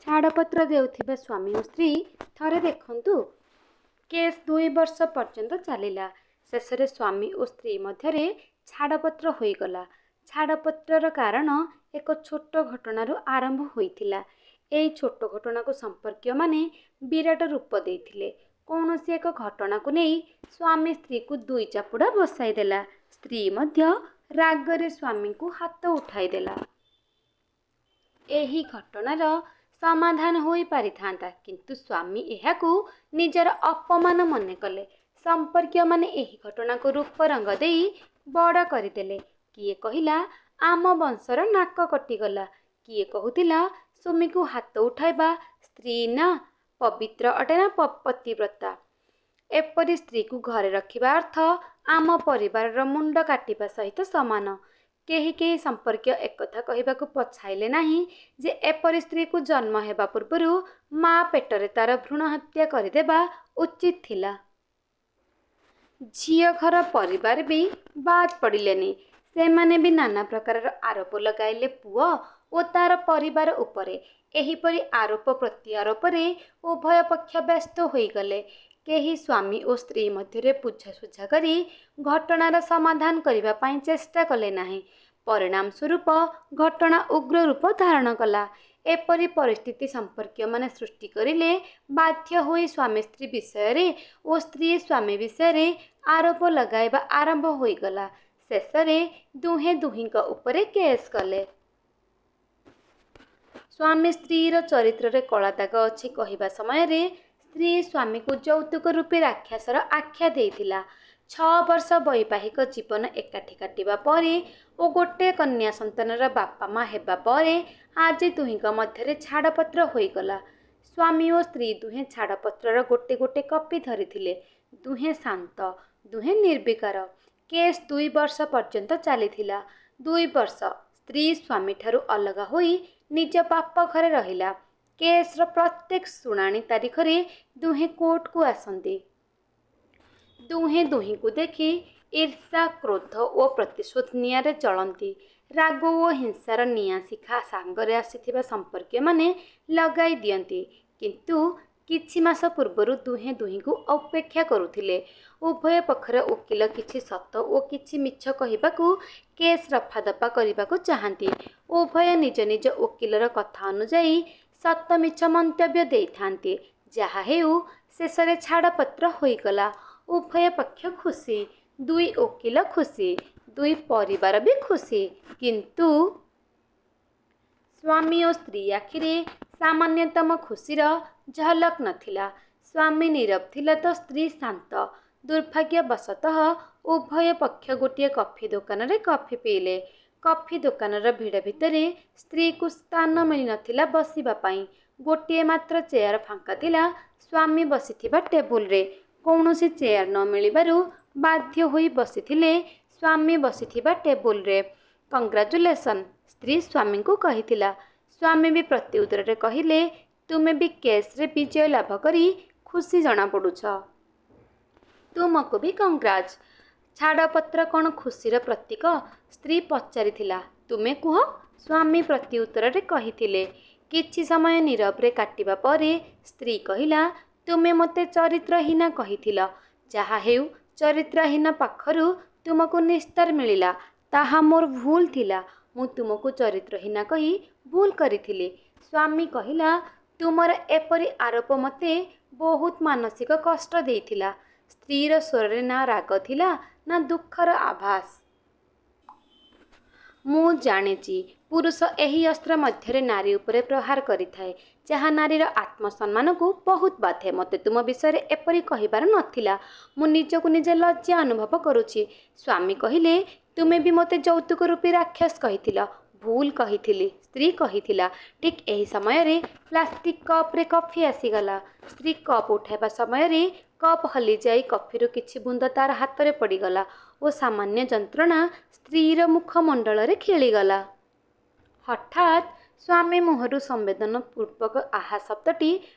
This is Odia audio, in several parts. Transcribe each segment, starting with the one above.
ଛାଡ଼ପତ୍ର ଦେଉଥିବା ସ୍ୱାମୀ ଓ ସ୍ତ୍ରୀ ଥରେ ଦେଖନ୍ତୁ। କେସ୍ 2 ବର୍ଷ ପର୍ଯ୍ୟନ୍ତ ଚାଲିଲା। ଶେଷରେ ସ୍ୱାମୀ ଓ ସ୍ତ୍ରୀ ମଧ୍ୟରେ ଛାଡ଼ପତ୍ର ହୋଇଗଲା। ଛାଡ଼ପତ୍ରର କାରଣ ଏକ ଛୋଟ ଘଟଣାରୁ ଆରମ୍ଭ ହୋଇଥିଲା। ଏହି ଛୋଟ ଘଟଣାକୁ ସମ୍ପର୍କୀୟମାନେ ବିରାଟ ରୂପ ଦେଇଥିଲେ। କୌଣସି ଏକ ଘଟଣାକୁ ନେଇ ସ୍ୱାମୀ ସ୍ତ୍ରୀକୁ 2 ଚାପୁଡ଼ା ବସାଇଦେଲା। ସ୍ତ୍ରୀ ମଧ୍ୟ ରାଗରେ ସ୍ୱାମୀଙ୍କୁ ହାତ ଉଠାଇଦେଲା। ଏହି ଘଟଣାର ସମାଧାନ ହୋଇପାରିଥାନ୍ତା, କିନ୍ତୁ ସ୍ୱାମୀ ଏହାକୁ ନିଜର ଅପମାନ ମନେ କଲେ। ସମ୍ପର୍କୀୟମାନେ ଏହି ଘଟଣାକୁ ରୂପରଙ୍ଗ ଦେଇ ବଡ଼ କରିଦେଲେ। କିଏ କହିଲା ଆମ ବଂଶର ନାକ କଟିଗଲା, କିଏ କହୁଥିଲା ସ୍ୱାମୀକୁ ହାତ ଉଠାଇବା ସ୍ତ୍ରୀ ନା ପବିତ୍ର ଅଟେ ନା ପତିବ୍ରତା। ଏପରି ସ୍ତ୍ରୀକୁ ଘରେ ରଖିବା ଅର୍ଥ ଆମ ପରିବାରର ମୁଣ୍ଡ କାଟିବା ସହିତ ସମାନ। କେହି କେହି ସମ୍ପର୍କୀୟ ଏକଥା କହିବାକୁ ପଛାଇଲେ ନାହିଁ ଯେ ଏପରି ସ୍ତ୍ରୀକୁ ଜନ୍ମ ହେବା ପୂର୍ବରୁ ମା ପେଟରେ ତାର ଭ୍ରୂଣ ହତ୍ୟା କରିଦେବା ଉଚିତ ଥିଲା। ଝିଅ ଘର ପରିବାର ବି ବାଦ୍ ପଡ଼ିଲେନି। ସେମାନେ ବି ନାନା ପ୍ରକାରର ଆରୋପ ଲଗାଇଲେ ପୁଅ ଓ ତାର ପରିବାର ଉପରେ। ଏହିପରି ଆରୋପ ପ୍ରତ୍ୟାରୋପରେ ଉଭୟ ପକ୍ଷ ବ୍ୟସ୍ତ ହୋଇଗଲେ। କେହି ସ୍ୱାମୀ ଓ ସ୍ତ୍ରୀ ମଧ୍ୟରେ ବୁଝାସୁଝା କରି ଘଟଣାର ସମାଧାନ କରିବା ପାଇଁ ଚେଷ୍ଟା କଲେ ନାହିଁ। ପରିଣାମ ସ୍ୱରୂପ ଘଟଣା ଉଗ୍ର ରୂପ ଧାରଣ କଲା। ଏପରି ପରିସ୍ଥିତି ସମ୍ପର୍କୀୟମାନେ ସୃଷ୍ଟି କରିଲେ। ବାଧ୍ୟ ହୋଇ ସ୍ୱାମୀ ସ୍ତ୍ରୀ ବିଷୟରେ ଓ ସ୍ତ୍ରୀ ସ୍ୱାମୀ ବିଷୟରେ ଆରୋପ ଲଗାଇବା ଆରମ୍ଭ ହୋଇଗଲା। ଶେଷରେ ଦୁହେଁ ଦୁହିଁଙ୍କ ଉପରେ କେସ୍ କଲେ। ସ୍ୱାମୀ ସ୍ତ୍ରୀର ଚରିତ୍ରରେ କଳାଦାଗ ଅଛି କହିବା ସମୟରେ ସ୍ତ୍ରୀ ସ୍ୱାମୀକୁ ଯୌତୁକ ରୂପୀ ରାକ୍ଷସର ଆଖ୍ୟା ଦେଇଥିଲା। 6 ବର୍ଷ ବୈବାହିକ ଜୀବନ ଏକାଠି କାଟିବା ପରେ ଓ ଗୋଟିଏ କନ୍ୟା ସନ୍ତାନର ବାପା ମା ହେବା ପରେ ଆଜି ଦୁହିଁଙ୍କ ମଧ୍ୟରେ ଛାଡ଼ପତ୍ର ହୋଇଗଲା। ସ୍ୱାମୀ ଓ ସ୍ତ୍ରୀ ଦୁହେଁ ଛାଡ଼ପତ୍ରର ଗୋଟେ ଗୋଟେ କପି ଧରିଥିଲେ। ଦୁହେଁ ଶାନ୍ତ, ଦୁହେଁ ନିର୍ବିକାର। କେସ୍ 2 ବର୍ଷ ପର୍ଯ୍ୟନ୍ତ ଚାଲିଥିଲା। 2 ବର୍ଷ ସ୍ତ୍ରୀ ସ୍ୱାମୀଠାରୁ ଅଲଗା ହୋଇ ନିଜ ବାପ ଘରେ ରହିଲା। କେସ୍ର ପ୍ରତ୍ୟେକ ଶୁଣାଣି ତାରିଖରେ ଦୁହେଁ କୋର୍ଟକୁ ଆସନ୍ତି। ଦୁହେଁ ଦୁହିଁଙ୍କୁ ଦେଖି ଈର୍ଷା, କ୍ରୋଧ ଓ ପ୍ରତିଶୋଧ ନିଆଁରେ ଜଳନ୍ତି। ରାଗ ଓ ହିଂସାର ନିଆଁ ଶିଖା ସାଙ୍ଗରେ ଆସିଥିବା ସମ୍ପର୍କୀୟମାନେ ଲଗାଇ ଦିଅନ୍ତି। କିନ୍ତୁ କିଛି ମାସ ପୂର୍ବରୁ ଦୁହେଁ ଦୁହିଁଙ୍କୁ ଉପେକ୍ଷା କରୁଥିଲେ। ଉଭୟ ପକ୍ଷର ଓକିଲ କିଛି ସତ ଓ କିଛି ମିଛ କହିବାକୁ କେସ୍ ରଫାଦଫା କରିବାକୁ ଚାହାନ୍ତି। ଉଭୟ ନିଜ ନିଜ ଓକିଲର କଥା ଅନୁଯାୟୀ ସତ ମିଛ ମନ୍ତବ୍ୟ ଦେଇଥାନ୍ତି। ଯାହା ହେଉ ଶେଷରେ ଛାଡ଼ପତ୍ର ହୋଇଗଲା। ଉଭୟ ପକ୍ଷ ଖୁସି, 2 ଓକିଲ ଖୁସି, 2 ପରିବାର ବି ଖୁସି। କିନ୍ତୁ ସ୍ୱାମୀ ଓ ସ୍ତ୍ରୀ ଆଖିରେ ସାମାନ୍ୟତମ ଖୁସିର ଝଲକ ନଥିଲା। ସ୍ୱାମୀ ନୀରବ ଥିଲା ତ ସ୍ତ୍ରୀ ଶାନ୍ତ। ଦୁର୍ଭାଗ୍ୟବଶତଃ ଉଭୟ ପକ୍ଷ ଗୋଟିଏ କଫି ଦୋକାନରେ କଫି ପିଇଲେ। କଫି ଦୋକାନର ଭିଡ଼ ଭିତରେ ସ୍ତ୍ରୀକୁ ସ୍ଥାନ ମିଳିନଥିଲା ବସିବା ପାଇଁ। ଗୋଟିଏ ମାତ୍ର ଚେୟାର ଫାଙ୍କା ଥିଲା ସ୍ୱାମୀ ବସିଥିବା ଟେବୁଲରେ। କୌଣସି ଚେୟାର ନ ମିଳିବାରୁ ବାଧ୍ୟ ହୋଇ ବସିଥିଲେ ସ୍ୱାମୀ ବସିଥିବା ଟେବୁଲରେ। କଂଗ୍ରାଚୁଲେସନ, ସ୍ତ୍ରୀ ସ୍ୱାମୀଙ୍କୁ କହିଥିଲା। ସ୍ୱାମୀ ବି ପ୍ରତି ଉତ୍ତରରେ କହିଲେ, ତୁମେ ବି କେସ୍ରେ ବିଜୟ ଲାଭ କରି ଖୁସି ଜଣାପଡ଼ୁଛ। ତୁମକୁ ବି କଂଗ୍ରାଚ। ଛାଡ଼ପତ୍ର କ'ଣ ଖୁସିର ପ୍ରତୀକ? ସ୍ତ୍ରୀ ପଚାରିଥିଲା। ତୁମେ କୁହ, ସ୍ୱାମୀ ପ୍ରତି ଉତ୍ତରରେ କହିଥିଲେ। କିଛି ସମୟ ନୀରବରେ କାଟିବା ପରେ ସ୍ତ୍ରୀ କହିଲା, ତୁମେ ମୋତେ ଚରିତ୍ରହୀନା କହିଥିଲ। ଯାହା ହେଉ ଚରିତ୍ରହୀନ ପାଖରୁ ତୁମକୁ ନିସ୍ତାର ମିଳିଲା, ତାହା ମୋର ଭୁଲ ଥିଲା। ମୁଁ ତୁମକୁ ଚରିତ୍ରହୀନା କହି ଭୁଲ କରିଥିଲି। ସ୍ୱାମୀ କହିଲା, ତୁମର ଏପରି ଆରୋପ ମୋତେ ବହୁତ ମାନସିକ କଷ୍ଟ ଦେଇଥିଲା। ସ୍ତ୍ରୀର ସ୍ୱରରେ ନା ରାଗ ଥିଲା ନା ଦୁଃଖର ଆଭାସ। ମୁଁ ଜାଣିଛି ପୁରୁଷ ଏହି ଅସ୍ତ୍ର ମଧ୍ୟରେ ନାରୀ ଉପରେ ପ୍ରହାର କରିଥାଏ, ଯାହା ନାରୀର ଆତ୍ମସମ୍ମାନକୁ ବହୁତ ବାଧେ। ମୋତେ ତୁମ ବିଷୟରେ ଏପରି କହିବାର ନଥିଲା। ମୁଁ ନିଜକୁ ନିଜେ ଲଜ୍ଜା ଅନୁଭବ କରୁଛି। ସ୍ୱାମୀ କହିଲେ, ତୁମେ ବି ମୋତେ ଯୌତୁକ ରୂପୀ ରାକ୍ଷସ କହିଥିଲ। ଭୁଲ କହିଥିଲି, ସ୍ତ୍ରୀ କହିଥିଲା। ଠିକ୍ ଏହି ସମୟରେ ପ୍ଲାଷ୍ଟିକ୍ କପ୍ରେ କଫି ଆସିଗଲା। ସ୍ତ୍ରୀ କପ୍ ଉଠାଇବା ସମୟରେ କପ୍ ହଲିଯାଇ କଫିରୁ କିଛି ବୁନ୍ଦ ତାର ହାତରେ ପଡ଼ିଗଲା ଓ ସାମାନ୍ୟ ଯନ୍ତ୍ରଣା ସ୍ତ୍ରୀର ମୁଖମଣ୍ଡଳରେ ଖେଳିଗଲା। ହଠାତ୍ ସ୍ୱାମୀ ମୁହଁରୁ ସମ୍ବେଦନପୂର୍ବକ ଆହା ଶବ୍ଦଟି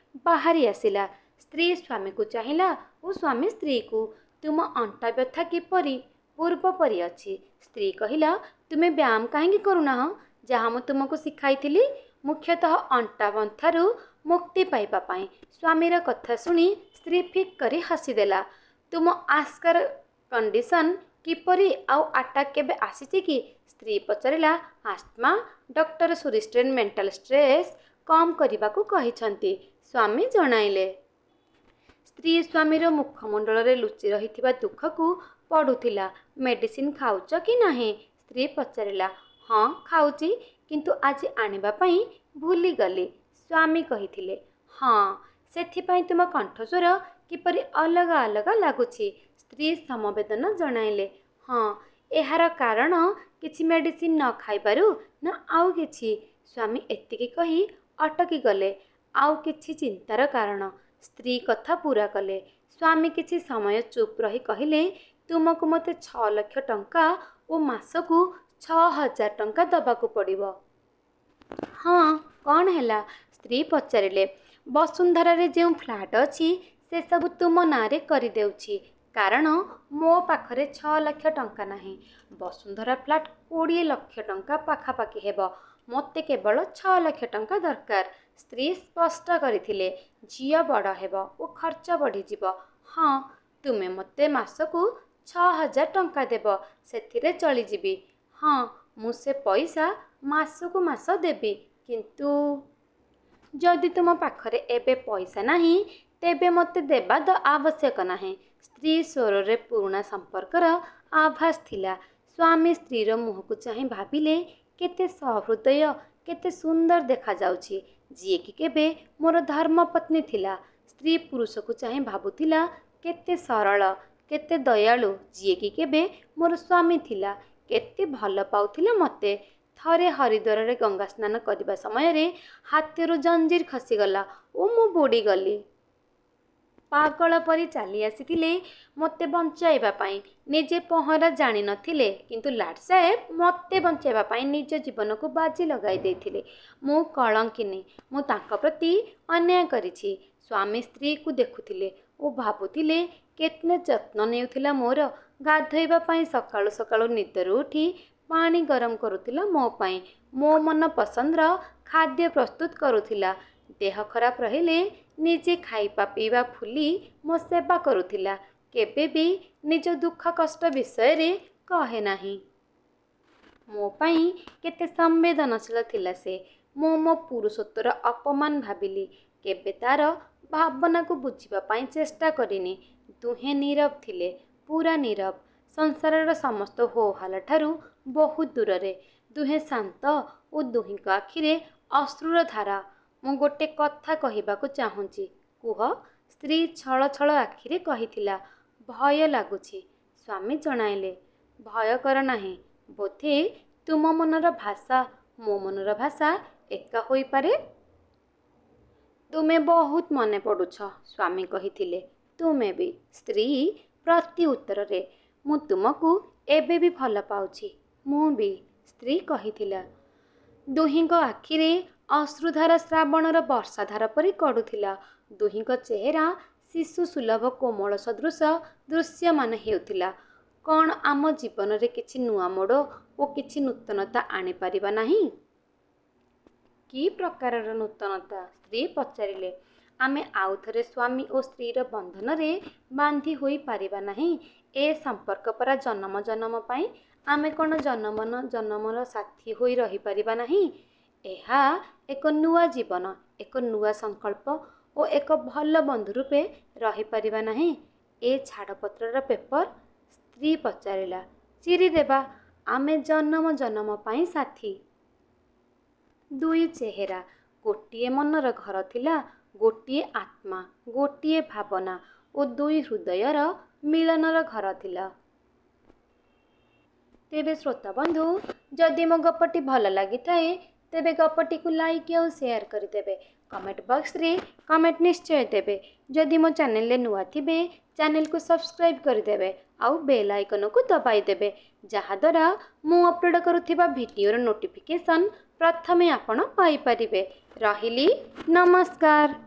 ବାହାରି ଆସିଲା। ସ୍ତ୍ରୀ ସ୍ୱାମୀକୁ ଚାହିଁଲା ଓ ସ୍ୱାମୀ ସ୍ତ୍ରୀକୁ। ତୁମ ଅଣ୍ଟା ବ୍ୟଥା କିପରି? ପୂର୍ବ ପରି ଅଛି। ସ୍ତ୍ରୀ କହିଲା, ତୁମେ ବ୍ୟାୟାମ କାହିଁକି କରୁନାହଁ? ଯାହା ମୁଁ ତୁମକୁ ଶିଖାଇଥିଲି। ମୁଖ୍ୟତଃ ଅଣ୍ଟା ବନ୍ଥାରୁ ମୁକ୍ତି ପାଇବା ପାଇଁ। ସ୍ୱାମୀର କଥା ଶୁଣି ସ୍ତ୍ରୀ ଫିକ୍ କରି ହସିଦେଲା। ତୁମ ଆସ୍କାର କଣ୍ଡିସନ୍ କିପରି ଆଉ ଆଟାକ୍ କେବେ ଆସିଛି କି? ସ୍ତ୍ରୀ ପଚାରିଲା। ଆସ୍ମା ଡକ୍ଟର ସୁରିଷ୍ଟ୍ରେନ୍ ମେଣ୍ଟାଲ ଷ୍ଟ୍ରେସ୍ କମ୍ କରିବାକୁ କହିଛନ୍ତି, ସ୍ୱାମୀ ଜଣାଇଲେ। ସ୍ତ୍ରୀ ସ୍ୱାମୀର ମୁଖମଣ୍ଡଳରେ ଲୁଚି ରହିଥିବା ଦୁଃଖକୁ ପଢ଼ୁଥିଲା। ମେଡିସିନ ଖାଉଛ କି ନାହିଁ? ସ୍ତ୍ରୀ ପଚାରିଲା। ହଁ ଖାଉଛି, କିନ୍ତୁ ଆଜି ଆଣିବା ପାଇଁ ଭୁଲିଗଲି, ସ୍ୱାମୀ କହିଥିଲେ। ହଁ, ସେଥିପାଇଁ ତୁମ କଣ୍ଠସ୍ୱର କିପରି ଅଲଗା ଅଲଗା ଲାଗୁଛି, ସ୍ତ୍ରୀ ସମବେଦନା ଜଣାଇଲେ। ହଁ, ଏହାର କାରଣ କିଛି ମେଡିସିନ ନ ଖାଇବାରୁ ନା ଆଉ କିଛି? ସ୍ୱାମୀ ଏତିକି କହି ଅଟକି ଗଲେ। ଆଉ କିଛି ଚିନ୍ତାର କାରଣ? ସ୍ତ୍ରୀ କଥା ପୂରା କଲେ। ସ୍ୱାମୀ କିଛି ସମୟ ଚୁପ୍ ରହି କହିଲେ, ତୁମକୁ ମୋତେ 6 ଲକ୍ଷ ଟଙ୍କା ଓ ମାସକୁ 6,000 ଟଙ୍କା ଦେବାକୁ ପଡ଼ିବ। ହଁ, କ'ଣ ହେଲା? ସ୍ତ୍ରୀ ପଚାରିଲେ। ବସୁନ୍ଧରାରେ ଯେଉଁ ଫ୍ଲାଟ୍ ଅଛି ସେସବୁ ତୁମ ନାଁରେ କରିଦେଉଛି, କାରଣ ମୋ ପାଖରେ 6 ଲକ୍ଷ ଟଙ୍କା ନାହିଁ। ବସୁନ୍ଧରା ଫ୍ଲାଟ୍ 20 ଲକ୍ଷ ଟଙ୍କା ପାଖାପାଖି ହେବ। ମୋତେ କେବଳ 6 ଲକ୍ଷ ଟଙ୍କା ଦରକାର, ସ୍ତ୍ରୀ ସ୍ପଷ୍ଟ କରିଥିଲେ। ଝିଅ ବଡ଼ ହେବ ଓ ଖର୍ଚ୍ଚ ବଢ଼ିଯିବ। ହଁ, ତୁମେ ମୋତେ ମାସକୁ 6,000 ଟଙ୍କା ଦେବ, ସେଥିରେ ଚଳିଯିବି। ହଁ, ମୁଁ ସେ ପଇସା ମାସକୁ ମାସ ଦେବି, କିନ୍ତୁ ଯଦି ତୁମ ପାଖରେ ଏବେ ପଇସା ନାହିଁ, ତେବେ ମୋତେ ଦେବା ଆବଶ୍ୟକ ନାହିଁ। ସ୍ତ୍ରୀ ସ୍ୱରରେ ପୁରୁଣା ସମ୍ପର୍କର ଆଭାସ ଥିଲା। ସ୍ୱାମୀ ସ୍ତ୍ରୀର ମୁହଁକୁ ଚାହିଁ ଭାବିଲେ, କେତେ ସହୃଦୟ, କେତେ ସୁନ୍ଦର ଦେଖାଯାଉଛି, ଯିଏକି କେବେ ମୋର ଧର୍ମପତ୍ନୀ ଥିଲା। ସ୍ତ୍ରୀ ପୁରୁଷକୁ ଚାହିଁ ଭାବୁଥିଲା, କେତେ ସରଳ, କେତେ ଦୟାଳୁ, ଯିଏକି କେବେ ମୋର ସ୍ୱାମୀ ଥିଲା, କେତେ ଭଲ ପାଉଥିଲା ମୋତେ। ଥରେ ହରିଦ୍ୱାରରେ ଗଙ୍ଗା ସ୍ନାନ କରିବା ସମୟରେ ହାତରୁ ଜଞ୍ଜିର ଖସିଗଲା ଓ ମୁଁ ବୁଡ଼ିଗଲି। ପାଗଳ ପରି ଚାଲି ଆସିଥିଲେ ମୋତେ ବଞ୍ଚାଇବା ପାଇଁ। ନିଜେ ପହଁରା ଜାଣିନଥିଲେ, କିନ୍ତୁ ଲାଟ୍ ସାହେବ ମୋତେ ବଞ୍ଚାଇବା ପାଇଁ ନିଜ ଜୀବନକୁ ବାଜି ଲଗାଇ ଦେଇଥିଲେ। ମୁଁ କଳଙ୍କିନୀ, ମୁଁ ତାଙ୍କ ପ୍ରତି ଅନ୍ୟାୟ କରିଛି। ସ୍ୱାମୀ ସ୍ତ୍ରୀକୁ ଦେଖୁଥିଲେ ଓ ଭାବୁଥିଲେ, କେତେ ଯତ୍ନ ନେଉଥିଲା ମୋର। ଗାଧୋଇବା ପାଇଁ ସକାଳୁ ସକାଳୁ ନିଦରୁ ଉଠି ପାଣି ଗରମ କରୁଥିଲା ମୋ ପାଇଁ। ମୋ ମନ ପସନ୍ଦର ଖାଦ୍ୟ ପ୍ରସ୍ତୁତ କରୁଥିଲା। ଦେହ ଖରାପ ରହିଲେ ନିଜେ ଖାଇବା ପିଇବା ଭୁଲି ମୋ ସେବା କରୁଥିଲା। କେବେ ବି ନିଜ ଦୁଃଖ କଷ୍ଟ ବିଷୟରେ କହେ ନାହିଁ। ମୋ ପାଇଁ କେତେ ସମ୍ବେଦନଶୀଳ ଥିଲା ସେ। ମୁଁ ମୋ ପୁରୁଷତ୍ୱର ଅପମାନ ଭାବିଲି। କେବେ ତାର ଭାବନାକୁ ବୁଝିବା ପାଇଁ ଚେଷ୍ଟା କରିନି। ଦୁହେଁ ନୀରବ ଥିଲେ, ପୁରା ନୀରବ। ସଂସାରର ସମସ୍ତ ହୋହାଲ୍ଲା ଠାରୁ ବହୁତ ଦୂରରେ। ଦୁହେଁ ଶାନ୍ତ ଓ ଦୁହିଁଙ୍କ ଆଖିରେ ଅଶ୍ରୁର ଧାରା। ମୁଁ ଗୋଟେ କଥା କହିବାକୁ ଚାହୁଁଛି, କୁହ, ସ୍ତ୍ରୀ ଛଳ ଛଳ ଆଖିରେ କହିଥିଲା। ଭୟ ଲାଗୁଛି, ସ୍ୱାମୀ ଜଣାଇଲେ। ଭୟ କର ନାହିଁ। ବୋଧେ ତୁମ ମନର ଭାଷା ମୋ ମନର ଭାଷା ଏକା ହୋଇପାରେ। ତୁମେ ବହୁତ ମନେ ପଡ଼ୁଛ, ସ୍ୱାମୀ କହିଥିଲେ। ତୁମେ ବି। ସ୍ତ୍ରୀ ପ୍ରତି ଉତ୍ତରରେ। ମୁଁ ତୁମକୁ ଏବେ ବି ଭଲ ପାଉଛି। ମୁଁ ବି, ସ୍ତ୍ରୀ କହିଥିଲା। ଦୁହିଁଙ୍କ ଆଖିରେ ଅଶ୍ରୁଧାର ଶ୍ରାବଣର ବର୍ଷାଧାର ପରି ଗଡ଼ୁଥିଲା। ଦୁହିଁଙ୍କ ଚେହେରା ଶିଶୁ ସୁଲଭ କୋମଳ ସଦୃଶ ଦୃଶ୍ୟମାନ ହେଉଥିଲା। କ'ଣ ଆମ ଜୀବନରେ କିଛି ନୂଆ ମୋଡ଼ ଓ କିଛି ନୂତନତା ଆଣିପାରିବା ନାହିଁ? କି ପ୍ରକାରର ନୂତନତା? ସ୍ତ୍ରୀ ପଚାରିଲେ। ଆମେ ଆଉଥରେ ସ୍ୱାମୀ ଓ ସ୍ତ୍ରୀର ବନ୍ଧନରେ ବାନ୍ଧି ହୋଇପାରିବା ନାହିଁ। ଏ ସମ୍ପର୍କ ପରା ଜନମ ଜନମ ପାଇଁ। ଆମେ କ'ଣ ଜନମନ ଜନମର ସାଥୀ ହୋଇ ରହିପାରିବା ନାହିଁ? ଏହା ଏକ ନୂଆ ଜୀବନ, ଏକ ନୂଆ ସଂକଳ୍ପ ଓ ଏକ ଭଲ ବନ୍ଧୁ ରୂପେ ରହିପାରିବା ନାହିଁ? ଏ ଛାଡ଼ପତ୍ରର ପେପର? ସ୍ତ୍ରୀ ପଚାରିଲା। ଚିରିଦେବା। ଆମେ ଜନମ ଜନମ ପାଇଁ ସାଥୀ। ଦୁଇ ଚେହେରା, ଗୋଟିଏ ମନର ଘର ଥିଲା, ଗୋଟିଏ ଆତ୍ମା, ଗୋଟିଏ ଭାବନା ଓ ଦୁଇ ହୃଦୟର ମିଳନର ଘର ଥିଲା। ତେବେ ଶ୍ରୋତାବନ୍ଧୁ, ଯଦି ମୋ ଗପଟି ଭଲ ଲାଗିଥାଏ, ତେବେ ଗପଟିକୁ ଲାଇକ୍ ଆଉ ସେୟାର କରିଦେବେ। କମେଣ୍ଟ ବକ୍ସରେ କମେଣ୍ଟ ନିଶ୍ଚୟ ଦେବେ। ଯଦି ମୋ ଚ୍ୟାନେଲରେ ନୂଆ ଥିବେ, ଚ୍ୟାନେଲକୁ ସବସ୍କ୍ରାଇବ୍ କରିଦେବେ ଆଉ ବେଲ୍ ଆଇକନକୁ ଦବାଇ ଦେବେ, ଯାହାଦ୍ୱାରା ମୁଁ ଅପଲୋଡ଼ କରୁଥିବା ଭିଡ଼ିଓର ନୋଟିଫିକେସନ୍ ପ୍ରଥମେ ଆପଣ ପାଇପାରିବେ। ରହିଲି, ନମସ୍କାର।